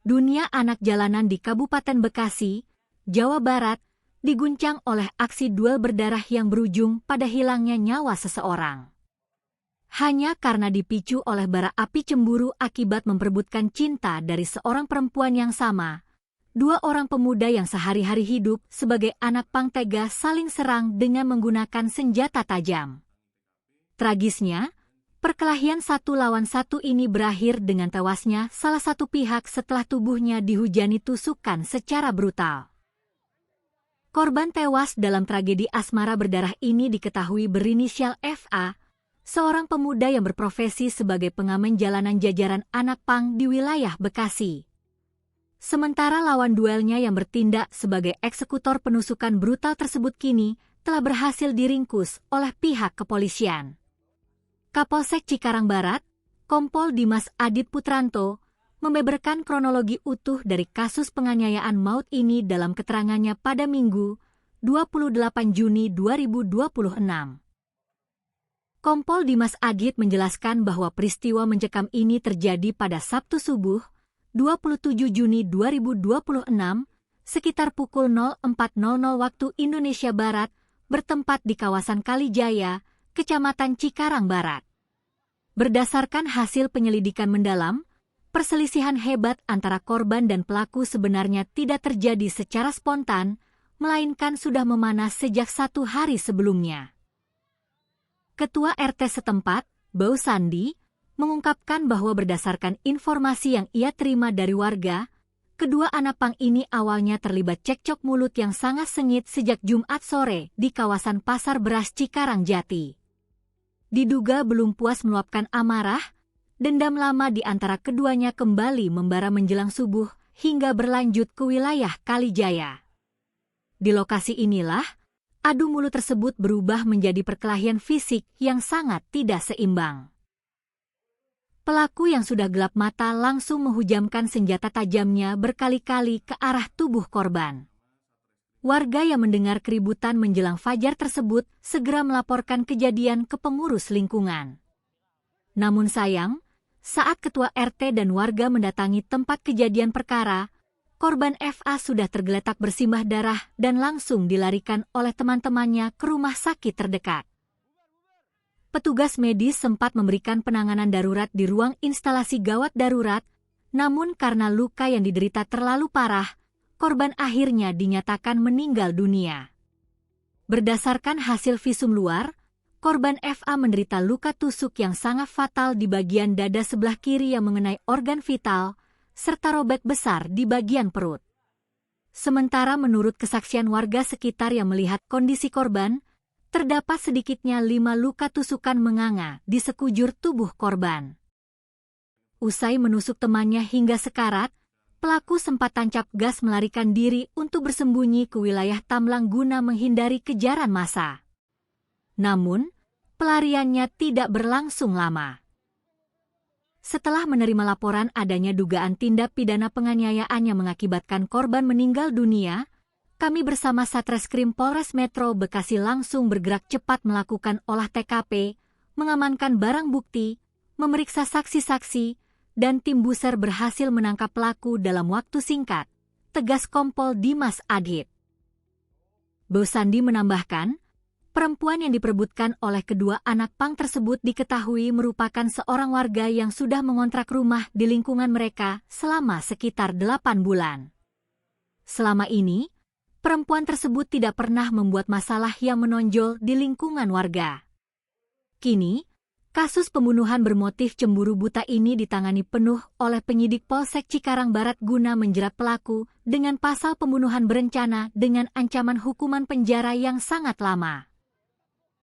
Dunia anak jalanan di Kabupaten Bekasi, Jawa Barat, diguncang oleh aksi duel berdarah yang berujung pada hilangnya nyawa seseorang. Hanya karena dipicu oleh bara api cemburu akibat memperebutkan cinta dari seorang perempuan yang sama, dua orang pemuda yang sehari-hari hidup sebagai anak pang tega saling serang dengan menggunakan senjata tajam. Tragisnya, perkelahian 1 lawan 1 ini berakhir dengan tewasnya salah satu pihak setelah tubuhnya dihujani tusukan secara brutal. Korban tewas dalam tragedi asmara berdarah ini diketahui berinisial FA, seorang pemuda yang berprofesi sebagai pengamen jalanan jajaran anak pang di wilayah Bekasi. Sementara lawan duelnya yang bertindak sebagai eksekutor penusukan brutal tersebut kini telah berhasil diringkus oleh pihak kepolisian. Kapolsek Cikarang Barat, Kompol Dimas Adit Putranto, membeberkan kronologi utuh dari kasus penganiayaan maut ini dalam keterangannya pada Minggu, 28 Juni 2026. Kompol Dimas Adit menjelaskan bahwa peristiwa mencekam ini terjadi pada Sabtu subuh, 27 Juni 2026, sekitar pukul 04.00 waktu Indonesia Barat, bertempat di kawasan Kalijaya, Kecamatan Cikarang Barat. Berdasarkan hasil penyelidikan mendalam, perselisihan hebat antara korban dan pelaku sebenarnya tidak terjadi secara spontan, melainkan sudah memanas sejak 1 hari sebelumnya. Ketua RT setempat, Bau Sandi, mengungkapkan bahwa berdasarkan informasi yang ia terima dari warga, kedua anak pang ini awalnya terlibat cekcok mulut yang sangat sengit sejak Jumat sore di kawasan Pasar Beras Cikarang Jati. Diduga belum puas meluapkan amarah, dendam lama di antara keduanya kembali membara menjelang subuh hingga berlanjut ke wilayah Kalijaya. Di lokasi inilah, adu mulut tersebut berubah menjadi perkelahian fisik yang sangat tidak seimbang. Pelaku yang sudah gelap mata langsung menghujamkan senjata tajamnya berkali-kali ke arah tubuh korban. Warga yang mendengar keributan menjelang fajar tersebut segera melaporkan kejadian ke pengurus lingkungan. Namun sayang, saat ketua RT dan warga mendatangi tempat kejadian perkara, korban FA sudah tergeletak bersimbah darah dan langsung dilarikan oleh teman-temannya ke rumah sakit terdekat. Petugas medis sempat memberikan penanganan darurat di ruang instalasi gawat darurat, namun karena luka yang diderita terlalu parah, korban akhirnya dinyatakan meninggal dunia. Berdasarkan hasil visum luar, korban FA menderita luka tusuk yang sangat fatal di bagian dada sebelah kiri yang mengenai organ vital, serta robek besar di bagian perut. Sementara menurut kesaksian warga sekitar yang melihat kondisi korban, terdapat sedikitnya 5 luka tusukan menganga di sekujur tubuh korban. Usai menusuk temannya hingga sekarat, pelaku sempat tancap gas melarikan diri untuk bersembunyi ke wilayah Tamlang guna menghindari kejaran massa. Namun, pelariannya tidak berlangsung lama. Setelah menerima laporan adanya dugaan tindak pidana penganiayaan yang mengakibatkan korban meninggal dunia, kami bersama Satreskrim Polres Metro Bekasi langsung bergerak cepat melakukan olah TKP, mengamankan barang bukti, memeriksa saksi-saksi, dan tim buser berhasil menangkap pelaku dalam waktu singkat, tegas Kompol Dimas Adit. Bau Sandi menambahkan, perempuan yang diperebutkan oleh kedua anak pang tersebut diketahui merupakan seorang warga yang sudah mengontrak rumah di lingkungan mereka selama sekitar 8 bulan. Selama ini, perempuan tersebut tidak pernah membuat masalah yang menonjol di lingkungan warga. Kini, kasus pembunuhan bermotif cemburu buta ini ditangani penuh oleh penyidik Polsek Cikarang Barat guna menjerat pelaku dengan pasal pembunuhan berencana dengan ancaman hukuman penjara yang sangat lama.